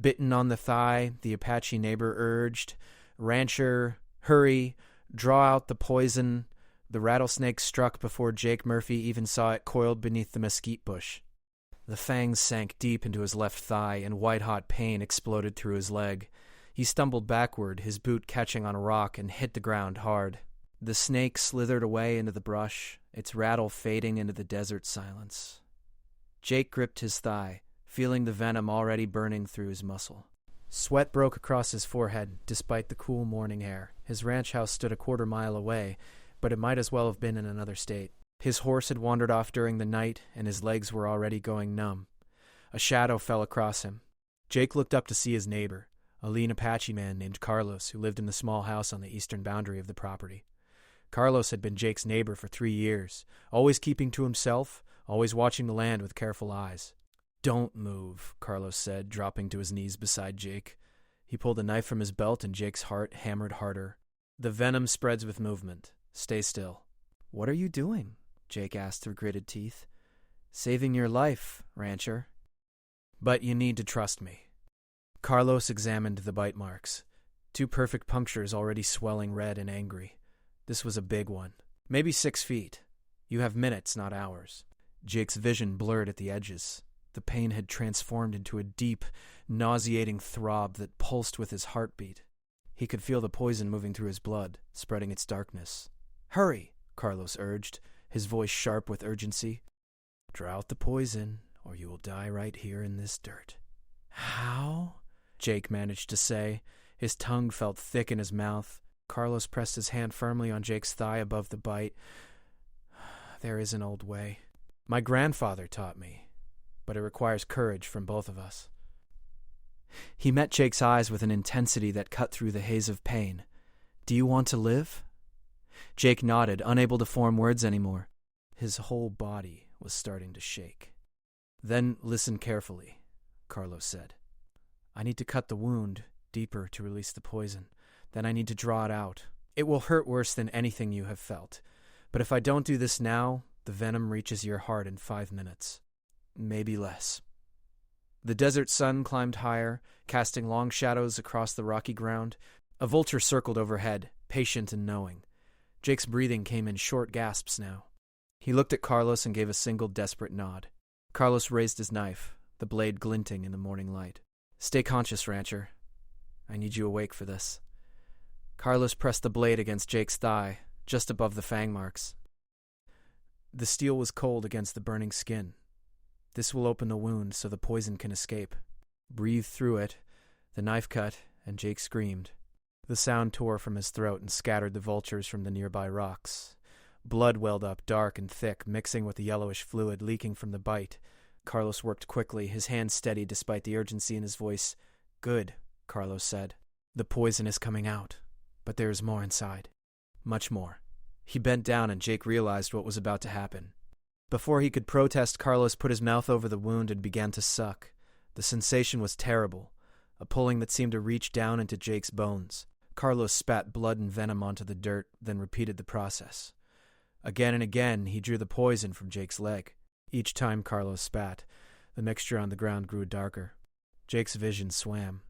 Bitten on the thigh, the Apache neighbor urged, "Rancher, hurry, draw out the poison." The rattlesnake struck before Jake Murphy even saw it coiled beneath the mesquite bush. The fangs sank deep into his left thigh, and white-hot pain exploded through his leg. He stumbled backward, his boot catching on a rock, and hit the ground hard. The snake slithered away into the brush, its rattle fading into the desert silence. Jake gripped his thigh, feeling the venom already burning through his muscle. Sweat broke across his forehead, despite the cool morning air. His ranch house stood a quarter-mile away, but it might as well have been in another state. His horse had wandered off during the night, and his legs were already going numb. A shadow fell across him. Jake looked up to see his neighbor, a lean Apache man named Carlos, who lived in the small house on the eastern boundary of the property. Carlos had been Jake's neighbor for 3 years, always keeping to himself, always watching the land with careful eyes. "Don't move," Carlos said, dropping to his knees beside Jake. He pulled a knife from his belt, and Jake's heart hammered harder. "The venom spreads with movement. Stay still." "What are you doing?" Jake asked through gritted teeth. "Saving your life, rancher." "But you need to trust me." Carlos examined the bite marks. 2 perfect punctures already swelling red and angry. This was a big one. Maybe 6 feet. You have minutes, not hours. Jake's vision blurred at the edges. The pain had transformed into a deep, nauseating throb that pulsed with his heartbeat. He could feel the poison moving through his blood, spreading its darkness. "Hurry," Carlos urged, his voice sharp with urgency. "Draw out the poison, or you will die right here in this dirt." "How?" Jake managed to say. His tongue felt thick in his mouth. Carlos pressed his hand firmly on Jake's thigh above the bite. "There is an old way. My grandfather taught me, but it requires courage from both of us." He met Jake's eyes with an intensity that cut through the haze of pain. "Do you want to live?" Jake nodded, unable to form words anymore. His whole body was starting to shake. "Then listen carefully," Carlos said. "I need to cut the wound deeper to release the poison. Then I need to draw it out. It will hurt worse than anything you have felt. But if I don't do this now, the venom reaches your heart in 5 minutes. Maybe less." The desert sun climbed higher, casting long shadows across the rocky ground. A vulture circled overhead, patient and knowing. Jake's breathing came in short gasps now. He looked at Carlos and gave a single desperate nod. Carlos raised his knife, the blade glinting in the morning light. "Stay conscious, rancher. I need you awake for this." Carlos pressed the blade against Jake's thigh, just above the fang marks. The steel was cold against the burning skin. "This will open the wound so the poison can escape." Breathe through it. The knife cut, and Jake screamed. The sound tore from his throat and scattered the vultures from the nearby rocks. Blood welled up dark and thick, mixing with the yellowish fluid leaking from the bite. Carlos worked quickly, his hand steady despite the urgency in his voice. "Good," Carlos said. "The poison is coming out, but there is more inside. Much more." He bent down, and Jake realized what was about to happen. Before he could protest, Carlos put his mouth over the wound and began to suck. The sensation was terrible, a pulling that seemed to reach down into Jake's bones. Carlos spat blood and venom onto the dirt, then repeated the process. Again and again, he drew the poison from Jake's leg. Each time Carlos spat, the mixture on the ground grew darker. Jake's vision swam,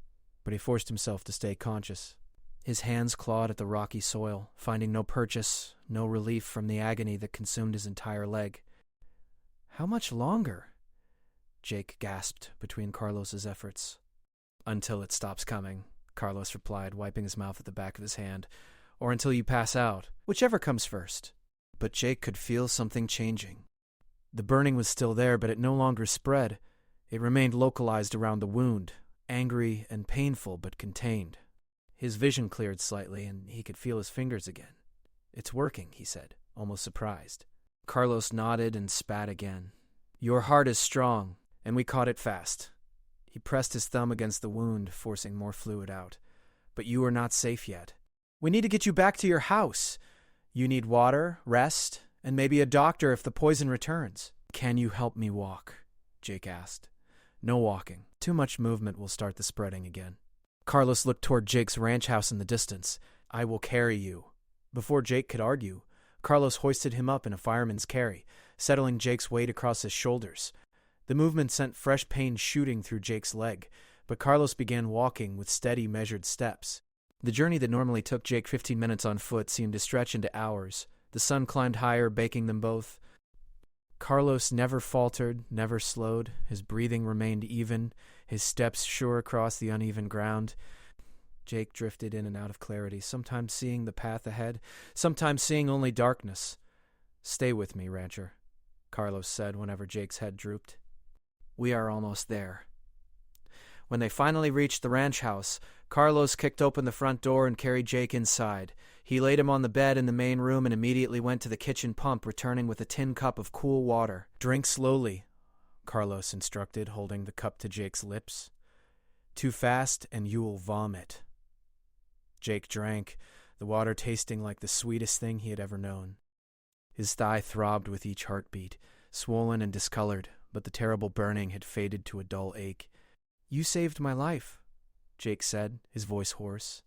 but he forced himself to stay conscious. His hands clawed at the rocky soil, finding no purchase, no relief from the agony that consumed his entire leg. "How much longer?" Jake gasped between Carlos's efforts. "Until it stops coming," Carlos replied, wiping his mouth at the back of his hand. "Or until you pass out, whichever comes first." But Jake could feel something changing. The burning was still there, but it no longer spread. It remained localized around the wound, angry and painful but contained. His vision cleared slightly, and he could feel his fingers again. "It's working," he said, almost surprised. Carlos nodded and spat again. "Your heart is strong, and we caught it fast." He pressed his thumb against the wound, forcing more fluid out. "But you are not safe yet. We need to get you back to your house. You need water, rest, and maybe a doctor if the poison returns." "Can you help me walk?" Jake asked. "No walking. Too much movement will start the spreading again." Carlos looked toward Jake's ranch house in the distance. "I will carry you." Before Jake could argue, Carlos hoisted him up in a fireman's carry, settling Jake's weight across his shoulders. The movement sent fresh pain shooting through Jake's leg, but Carlos began walking with steady, measured steps. The journey that normally took Jake 15 minutes on foot seemed to stretch into hours. The sun climbed higher, baking them both. Carlos never faltered, never slowed. His breathing remained even, his steps sure across the uneven ground. Jake drifted in and out of clarity, sometimes seeing the path ahead, sometimes seeing only darkness. "Stay with me, rancher," Carlos said whenever Jake's head drooped. "We are almost there." When they finally reached the ranch house, Carlos kicked open the front door and carried Jake inside. He laid him on the bed in the main room and immediately went to the kitchen pump, returning with a tin cup of cool water. "Drink slowly," Carlos instructed, holding the cup to Jake's lips. "Too fast and you will vomit." Jake drank, the water tasting like the sweetest thing he had ever known. His thigh throbbed with each heartbeat, swollen and discolored, but the terrible burning had faded to a dull ache. "You saved my life," Jake said, his voice hoarse.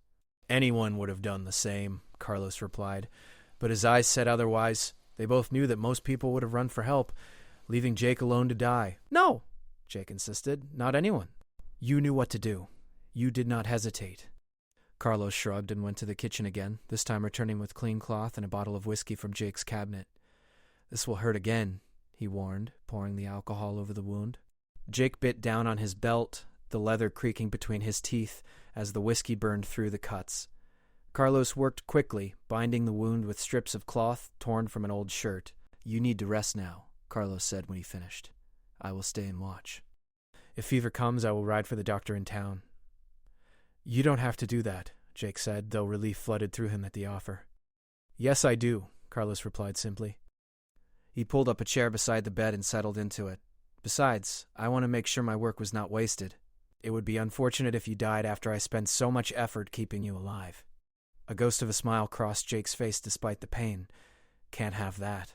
"Anyone would have done the same," Carlos replied, but his eyes said otherwise. They both knew that most people would have run for help, leaving Jake alone to die. "No," Jake insisted, "not anyone. You knew what to do. You did not hesitate." Carlos shrugged and went to the kitchen again, this time returning with clean cloth and a bottle of whiskey from Jake's cabinet. "This will hurt again," he warned, pouring the alcohol over the wound. Jake bit down on his belt, the leather creaking between his teeth as the whiskey burned through the cuts. Carlos worked quickly, binding the wound with strips of cloth torn from an old shirt. "You need to rest now," Carlos said when he finished. "I will stay and watch. If fever comes, I will ride for the doctor in town." "You don't have to do that," Jake said, though relief flooded through him at the offer. "Yes, I do," Carlos replied simply. He pulled up a chair beside the bed and settled into it. "Besides, I want to make sure my work was not wasted. It would be unfortunate if you died after I spent so much effort keeping you alive." A ghost of a smile crossed Jake's face despite the pain. "Can't have that."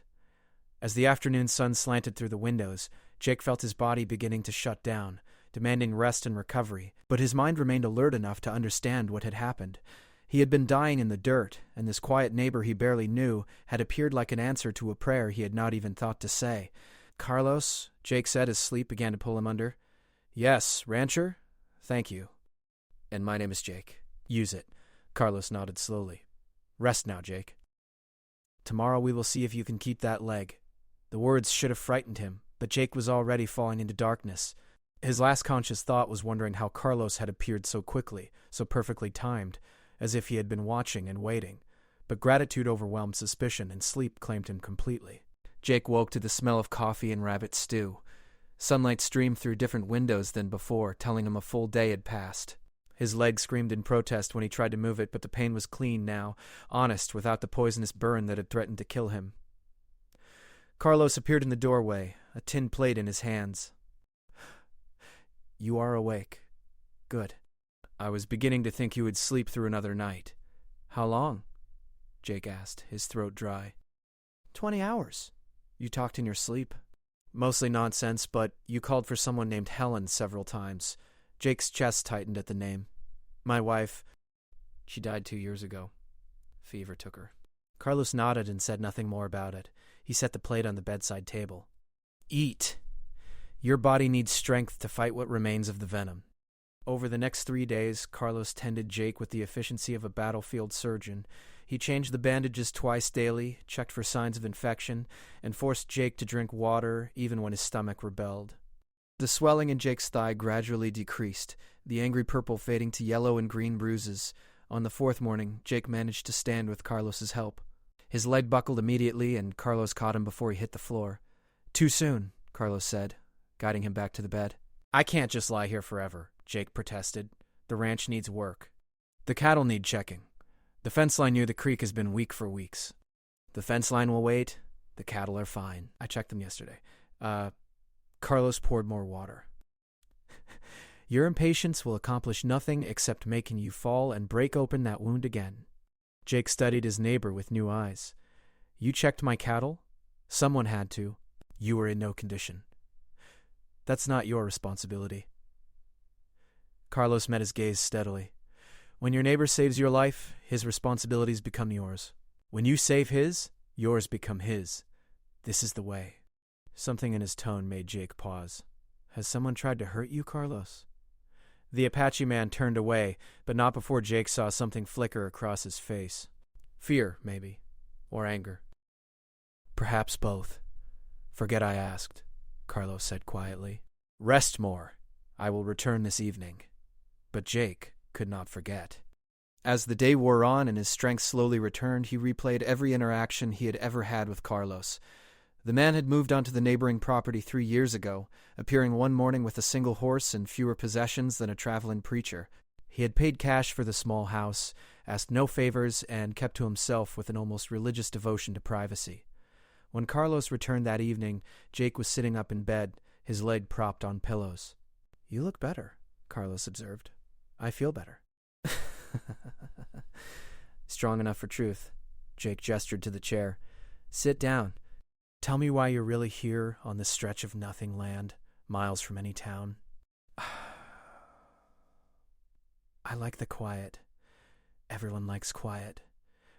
As the afternoon sun slanted through the windows, Jake felt his body beginning to shut down, demanding rest and recovery, but his mind remained alert enough to understand what had happened. He had been dying in the dirt, and this quiet neighbor he barely knew had appeared like an answer to a prayer he had not even thought to say. "Carlos," Jake said as sleep began to pull him under. "Yes, rancher? Thank you." "And my name is Jake. Use it." Carlos nodded slowly. "Rest now, Jake. Tomorrow we will see if you can keep that leg." The words should have frightened him, but Jake was already falling into darkness. His last conscious thought was wondering how Carlos had appeared so quickly, so perfectly timed, as if he had been watching and waiting. But gratitude overwhelmed suspicion, and sleep claimed him completely. Jake woke to the smell of coffee and rabbit stew. Sunlight streamed through different windows than before, telling him a full day had passed. His leg screamed in protest when he tried to move it, but the pain was clean now, honest, without the poisonous burn that had threatened to kill him. Carlos appeared in the doorway, a tin plate in his hands. "You are awake. Good. I was beginning to think you would sleep through another night." "How long?" Jake asked, his throat dry. 20 hours. You talked in your sleep." "Mostly nonsense, but you called for someone named Helen several times." Jake's chest tightened at the name. "My wife. She died 2 years ago. Fever took her." Carlos nodded and said nothing more about it. He set the plate on the bedside table. "Eat. Your body needs strength to fight what remains of the venom." Over the next 3 days, Carlos tended Jake with the efficiency of a battlefield surgeon. He changed the bandages twice daily, checked for signs of infection, and forced Jake to drink water even when his stomach rebelled. The swelling in Jake's thigh gradually decreased, the angry purple fading to yellow and green bruises. On the 4th morning, Jake managed to stand with Carlos's help. His leg buckled immediately, and Carlos caught him before he hit the floor. "Too soon," Carlos said, guiding him back to the bed. "I can't just lie here forever," Jake protested. "The ranch needs work. The cattle need checking. The fence line near the creek has been weak for weeks." "The fence line will wait. The cattle are fine. I checked them yesterday." Carlos poured more water. "Your impatience will accomplish nothing except making you fall and break open that wound again." Jake studied his neighbor with new eyes. "You checked my cattle? Someone had to. You were in no condition. That's not your responsibility." Carlos met his gaze steadily. "When your neighbor saves your life, his responsibilities become yours. When you save his, yours become his. This is the way." Something in his tone made Jake pause. "Has someone tried to hurt you, Carlos?" The Apache man turned away, but not before Jake saw something flicker across his face. Fear, maybe. Or anger. Perhaps both. Forget I asked, Carlos said quietly. Rest more. I will return this evening. But Jake could not forget. As the day wore on and his strength slowly returned, he replayed every interaction he had ever had with Carlos. The man had moved onto the neighboring property 3 years ago, appearing one morning with a single horse and fewer possessions than a traveling preacher. He had paid cash for the small house, asked no favors, and kept to himself with an almost religious devotion to privacy. When Carlos returned that evening, Jake was sitting up in bed, his leg propped on pillows. "You look better," Carlos observed. "I feel better." Strong enough for truth. Jake gestured to the chair. "Sit down. Tell me why you're really here on this stretch of nothing land, miles from any town." "I like the quiet. Everyone likes quiet.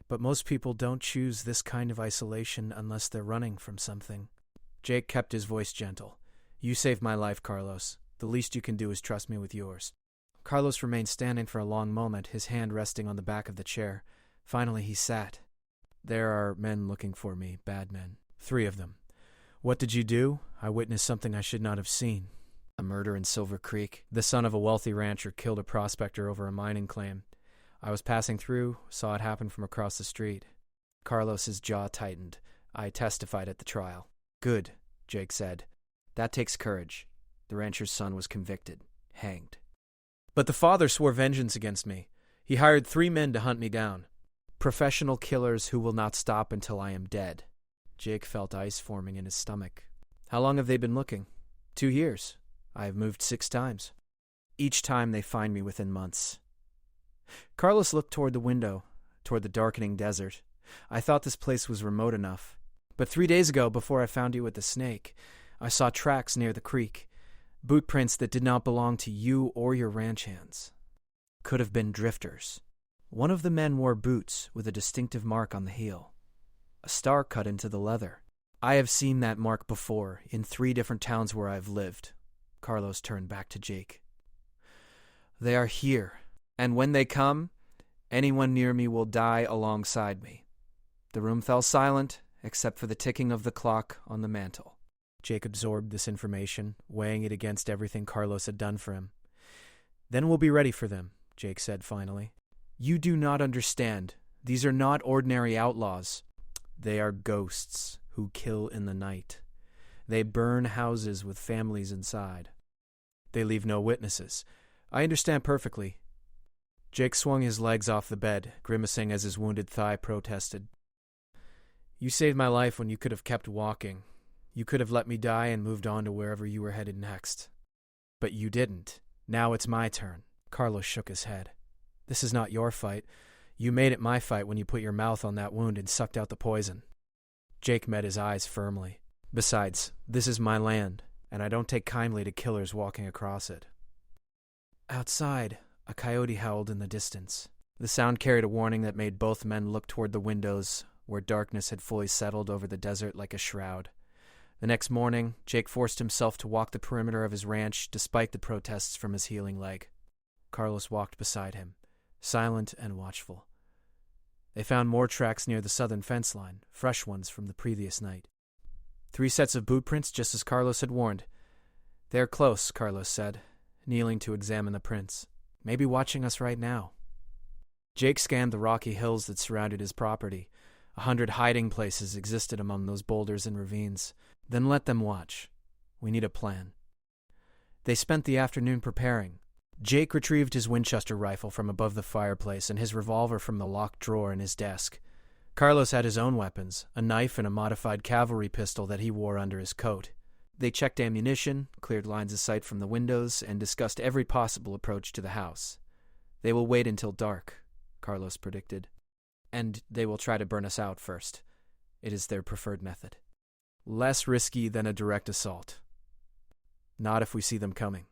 But most people don't choose this kind of isolation unless they're running from something." Jake kept his voice gentle. "You saved my life, Carlos. The least you can do is trust me with yours." Carlos remained standing for a long moment, his hand resting on the back of the chair. Finally he sat. "There are men looking for me, bad men. 3 of them. What did you do? I witnessed something I should not have seen. A murder in Silver Creek. The son of a wealthy rancher killed a prospector over a mining claim. I was passing through, saw it happen from across the street." Carlos's jaw tightened. "I testified at the trial." "Good," Jake said. "That takes courage. The rancher's son was convicted, hanged. But the father swore vengeance against me. He hired 3 men to hunt me down. Professional killers who will not stop until I am dead." Jake felt ice forming in his stomach. "How long have they been looking?" 2 years. I have moved 6 times. Each time they find me within months." Carlos looked toward the window, toward the darkening desert. "I thought this place was remote enough. But 3 days ago, before I found you with the snake, I saw tracks near the creek. Boot prints that did not belong to you or your ranch hands. Could have been drifters. One of the men wore boots with a distinctive mark on the heel. A star cut into the leather. I have seen that mark before in 3 different towns where I have lived." Carlos turned back to Jake. "They are here, and when they come, anyone near me will die alongside me." The room fell silent, except for the ticking of the clock on the mantel. Jake absorbed this information, weighing it against everything Carlos had done for him. "Then we'll be ready for them," Jake said finally. "You do not understand. These are not ordinary outlaws. They are ghosts who kill in the night. They burn houses with families inside. They leave no witnesses. I understand perfectly." Jake swung his legs off the bed, grimacing as his wounded thigh protested. "You saved my life when you could have kept walking. You could have let me die and moved on to wherever you were headed next. But you didn't. Now it's my turn." Carlos shook his head. "This is not your fight. You made it my fight when you put your mouth on that wound and sucked out the poison." Jake met his eyes firmly. "Besides, this is my land, and I don't take kindly to killers walking across it." Outside, a coyote howled in the distance. The sound carried a warning that made both men look toward the windows, where darkness had fully settled over the desert like a shroud. The next morning, Jake forced himself to walk the perimeter of his ranch despite the protests from his healing leg. Carlos walked beside him, silent and watchful. They found more tracks near the southern fence line, fresh ones from the previous night. 3 sets of boot prints, just as Carlos had warned. "They're close," Carlos said, kneeling to examine the prints. "Maybe watching us right now." Jake scanned the rocky hills that surrounded his property. 100 hiding places existed among those boulders and ravines. "Then let them watch. We need a plan." They spent the afternoon preparing. Jake retrieved his Winchester rifle from above the fireplace and his revolver from the locked drawer in his desk. Carlos had his own weapons, a knife and a modified cavalry pistol that he wore under his coat. They checked ammunition, cleared lines of sight from the windows, and discussed every possible approach to the house. "They will wait until dark," Carlos predicted. "And they will try to burn us out first. It is their preferred method. Less risky than a direct assault. Not if we see them coming."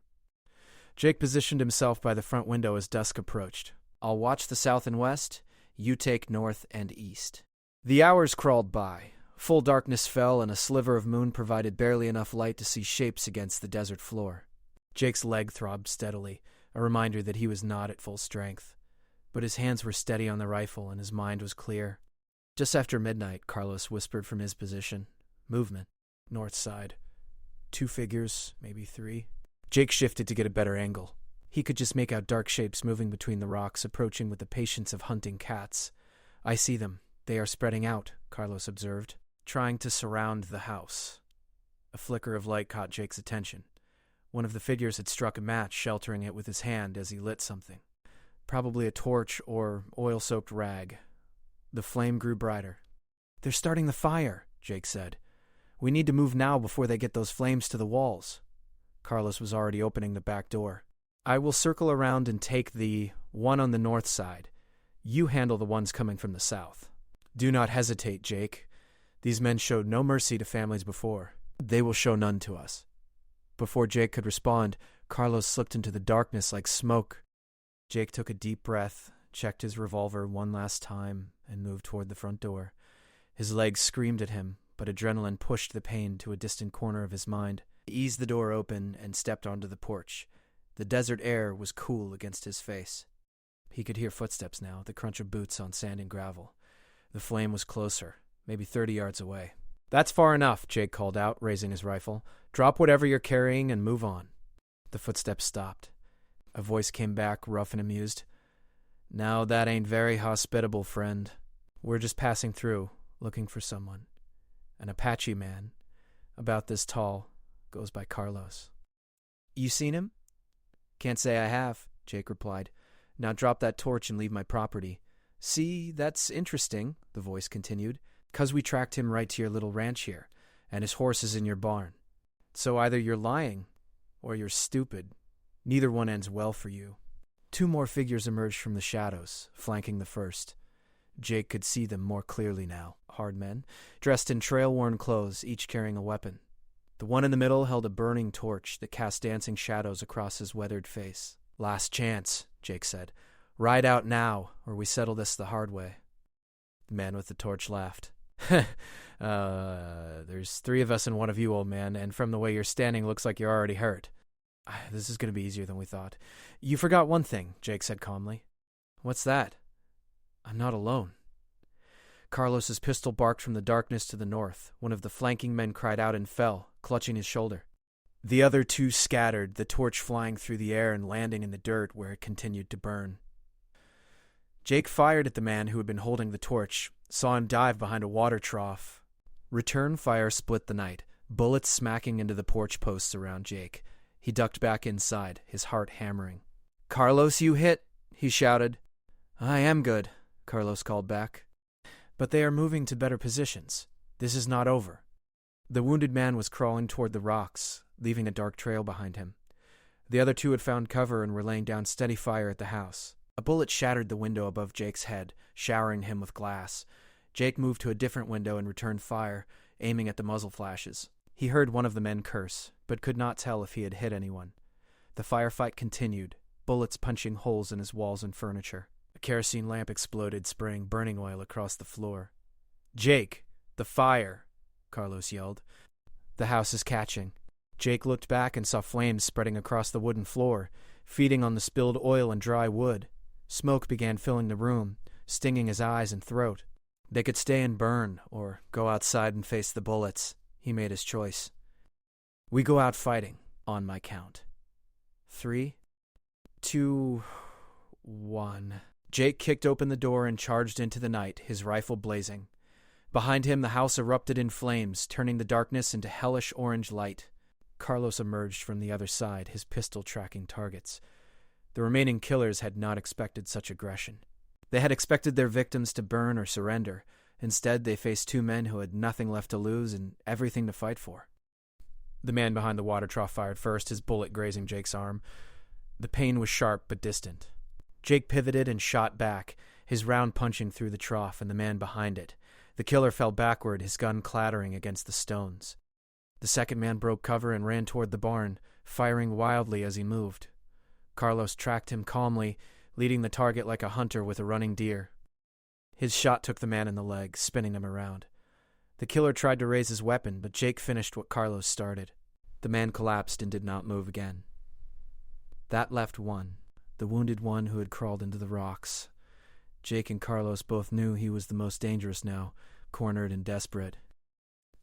Jake positioned himself by the front window as dusk approached. "I'll watch the south and west. You take north and east." The hours crawled by. Full darkness fell, and a sliver of moon provided barely enough light to see shapes against the desert floor. Jake's leg throbbed steadily. a reminder that he was not at full strength. But his hands were steady on the rifle and his mind was clear. Just after midnight, Carlos whispered from his position. Movement. North side. 2 figures, maybe 3. Jake shifted to get a better angle. He could just make out dark shapes moving between the rocks, approaching with the patience of hunting cats. I see them. They are spreading out, Carlos observed, trying to surround the house. A flicker of light caught Jake's attention. One of the figures had struck a match, sheltering it with his hand as he lit something. Probably a torch or oil-soaked rag. The flame grew brighter. "They're starting the fire," Jake said. "We need to move now before they get those flames to the walls." Carlos was already opening the back door. "I will circle around and take the one on the north side. You handle the ones coming from the south." "Do not hesitate, Jake. These men showed no mercy to families before. They will show none to us." Before Jake could respond, Carlos slipped into the darkness like smoke. Jake took a deep breath, checked his revolver one last time, and moved toward the front door. His legs screamed at him, but adrenaline pushed the pain to a distant corner of his mind. He eased the door open and stepped onto the porch. The desert air was cool against his face. He could hear footsteps now, the crunch of boots on sand and gravel. The flame was closer, maybe 30 yards away. "That's far enough," Jake called out, raising his rifle. "Drop whatever you're carrying and move on." The footsteps stopped. A voice came back, rough and amused. "Now that ain't very hospitable, friend. We're just passing through, looking for someone. An Apache man, about this tall, goes by Carlos." "You seen him?" "Can't say I have," Jake replied. "Now drop that torch and leave my property." "See, that's interesting," the voice continued, "'cause we tracked him right to your little ranch here, and his horse is in your barn. So either you're lying, or you're stupid. Neither one ends well for you." 2 more figures emerged from the shadows, flanking the first. Jake could see them more clearly now. Hard men, dressed in trail-worn clothes, each carrying a weapon. The one in the middle held a burning torch that cast dancing shadows across his weathered face. "Last chance," Jake said. "Ride out now, or we settle this the hard way." The man with the torch laughed. There's 3 of us and 1 of you, old man, and from the way you're standing, looks like you're already hurt." "This is going to be easier than we thought." "You forgot one thing," Jake said calmly. "What's that?" "I'm not alone." Carlos's pistol barked from the darkness to the north. One of the flanking men cried out and fell, clutching his shoulder. The other 2 scattered, the torch flying through the air and landing in the dirt where it continued to burn. Jake fired at the man who had been holding the torch, saw him dive behind a water trough. Return fire split the night, bullets smacking into the porch posts around Jake. He ducked back inside, his heart hammering. "Carlos, you hit," he shouted. "I am good," Carlos called back. "But they are moving to better positions. This is not over." The wounded man was crawling toward the rocks, leaving a dark trail behind him. The other 2 had found cover and were laying down steady fire at the house. A bullet shattered the window above Jake's head, showering him with glass. Jake moved to a different window and returned fire, aiming at the muzzle flashes. He heard one of the men curse, but could not tell if he had hit anyone. The firefight continued, bullets punching holes in his walls and furniture. A kerosene lamp exploded, spraying burning oil across the floor. "Jake, the fire!" Carlos yelled. "The house is catching." Jake looked back and saw flames spreading across the wooden floor, feeding on the spilled oil and dry wood. Smoke began filling the room, stinging his eyes and throat. They could stay and burn, or go outside and face the bullets. He made his choice. "We go out fighting, on my count. 3, 2, 1. Jake kicked open the door and charged into the night, his rifle blazing. Behind him, the house erupted in flames, turning the darkness into hellish orange light. Carlos emerged from the other side, his pistol tracking targets. The remaining killers had not expected such aggression. They had expected their victims to burn or surrender. Instead, they faced 2 men who had nothing left to lose and everything to fight for. The man behind the water trough fired first, his bullet grazing Jake's arm. The pain was sharp but distant. Jake pivoted and shot back, his round punching through the trough and the man behind it. The killer fell backward, his gun clattering against the stones. The second man broke cover and ran toward the barn, firing wildly as he moved. Carlos tracked him calmly, leading the target like a hunter with a running deer. His shot took the man in the leg, spinning him around. The killer tried to raise his weapon, but Jake finished what Carlos started. The man collapsed and did not move again. That left one, the wounded one who had crawled into the rocks. Jake and Carlos both knew he was the most dangerous now, cornered and desperate.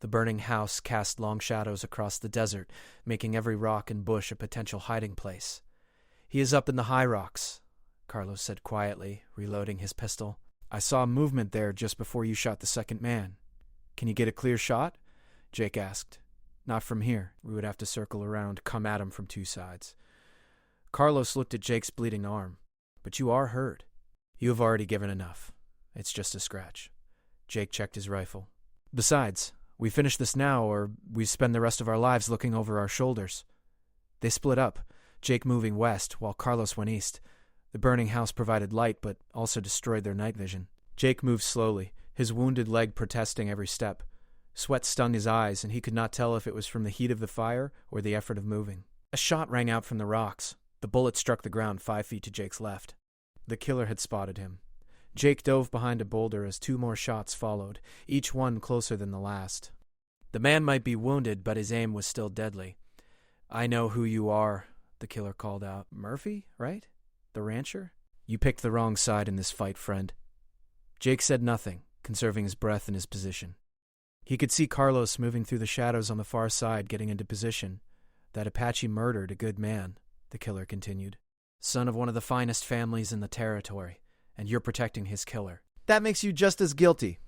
The burning house cast long shadows across the desert, making every rock and bush a potential hiding place. "He is up in the high rocks," Carlos said quietly, reloading his pistol. "I saw movement there just before you shot the second man." "Can you get a clear shot?" Jake asked. "Not from here. We would have to circle around, come at him from two sides." Carlos looked at Jake's bleeding arm. "But you are hurt." "You have already given enough. It's just a scratch." Jake checked his rifle. "Besides, we finish this now, or we spend the rest of our lives looking over our shoulders." They split up, Jake moving west while Carlos went east. The burning house provided light, but also destroyed their night vision. Jake moved slowly, his wounded leg protesting every step. Sweat stung his eyes, and he could not tell if it was from the heat of the fire or the effort of moving. A shot rang out from the rocks. The bullet struck the ground 5 feet to Jake's left. The killer had spotted him. Jake dove behind a boulder as 2 more shots followed, each one closer than the last. The man might be wounded, but his aim was still deadly. "I know who you are," the killer called out. "Murphy, right? The rancher? You picked the wrong side in this fight, friend." Jake said nothing, conserving his breath and his position. He could see Carlos moving through the shadows on the far side, getting into position. "That Apache murdered a good man," the killer continued. "Son of one of the finest families in the territory, and you're protecting his killer. That makes you just as guilty."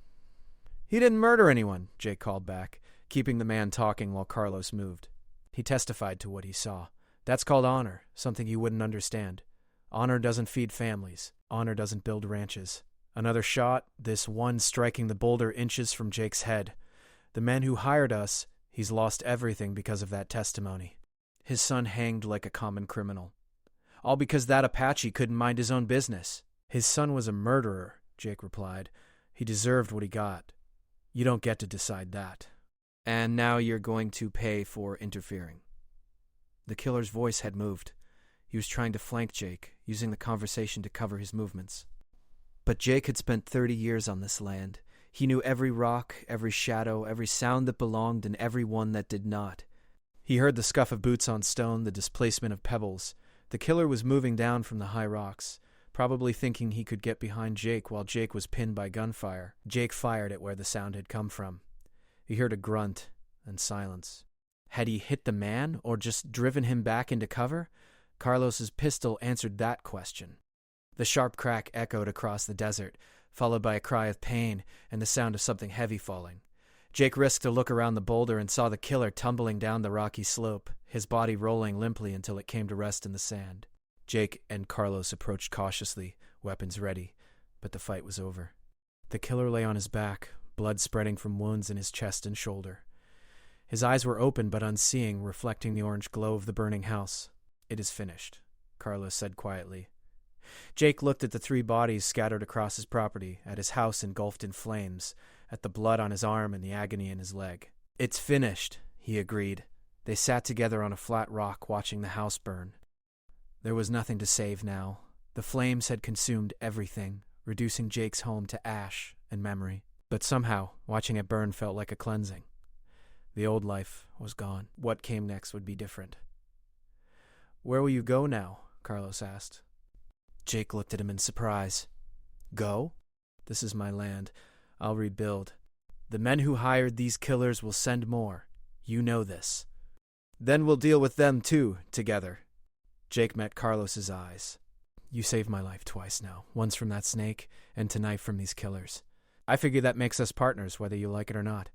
"He didn't murder anyone," Jake called back, keeping the man talking while Carlos moved. He testified to what he saw. "That's called honor, something you wouldn't understand. Honor doesn't feed families. Honor doesn't build ranches." Another shot, this one striking the boulder inches from Jake's head. "The man who hired us, he's lost everything because of that testimony. His son hanged like a common criminal. All because that Apache couldn't mind his own business." "His son was a murderer," Jake replied. "He deserved what he got. You don't get to decide that. And now you're going to pay for interfering." The killer's voice had moved. He was trying to flank Jake, using the conversation to cover his movements. But Jake had spent 30 years on this land. He knew every rock, every shadow, every sound that belonged, and every one that did not. He heard the scuff of boots on stone, the displacement of pebbles. The killer was moving down from the high rocks, probably thinking he could get behind Jake while Jake was pinned by gunfire. Jake fired at where the sound had come from. He heard a grunt and silence. Had he hit the man, or just driven him back into cover? Carlos's pistol answered that question. The sharp crack echoed across the desert, followed by a cry of pain and the sound of something heavy falling. Jake risked a look around the boulder and saw the killer tumbling down the rocky slope, his body rolling limply until it came to rest in the sand. Jake and Carlos approached cautiously, weapons ready, but the fight was over. The killer lay on his back, blood spreading from wounds in his chest and shoulder. His eyes were open but unseeing, reflecting the orange glow of the burning house. "It is finished," Carlos said quietly. Jake looked at the 3 bodies scattered across his property, at his house engulfed in flames, at the blood on his arm and the agony in his leg. "It's finished," he agreed. They sat together on a flat rock, watching the house burn. There was nothing to save now. The flames had consumed everything, reducing Jake's home to ash and memory. But somehow, watching it burn felt like a cleansing. The old life was gone. What came next would be different. "Where will you go now?" Carlos asked. Jake looked at him in surprise. "Go? This is my land. I'll rebuild. The men who hired these killers will send more. You know this. Then we'll deal with them too, together." Jake met Carlos's eyes. "You saved my life twice now, once from that snake, and tonight from these killers. I figure that makes us partners, whether you like it or not."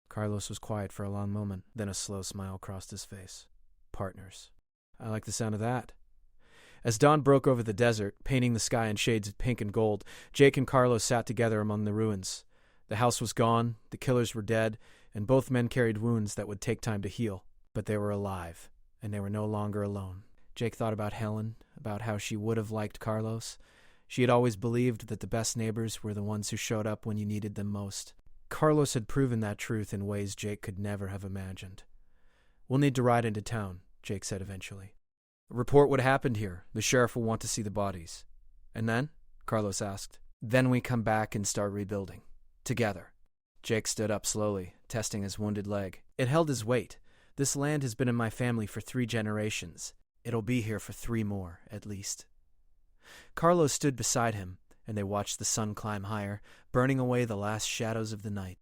Carlos was quiet for a long moment, then a slow smile crossed his face. "Partners. I like the sound of that." As dawn broke over the desert, painting the sky in shades of pink and gold, Jake and Carlos sat together among the ruins. The house was gone, the killers were dead, and both men carried wounds that would take time to heal. But they were alive, and they were no longer alone. Jake thought about Helen, about how she would have liked Carlos. She had always believed that the best neighbors were the ones who showed up when you needed them most. Carlos had proven that truth in ways Jake could never have imagined. "We'll need to ride into town," Jake said eventually. "Report what happened here. The sheriff will want to see the bodies." "And then?" Carlos asked. "Then we come back and start rebuilding. Together." Jake stood up slowly, testing his wounded leg. It held his weight. "This land has been in my family for 3 generations. It'll be here for 3 more, at least. Carlos stood beside him, and they watched the sun climb higher, burning away the last shadows of the night.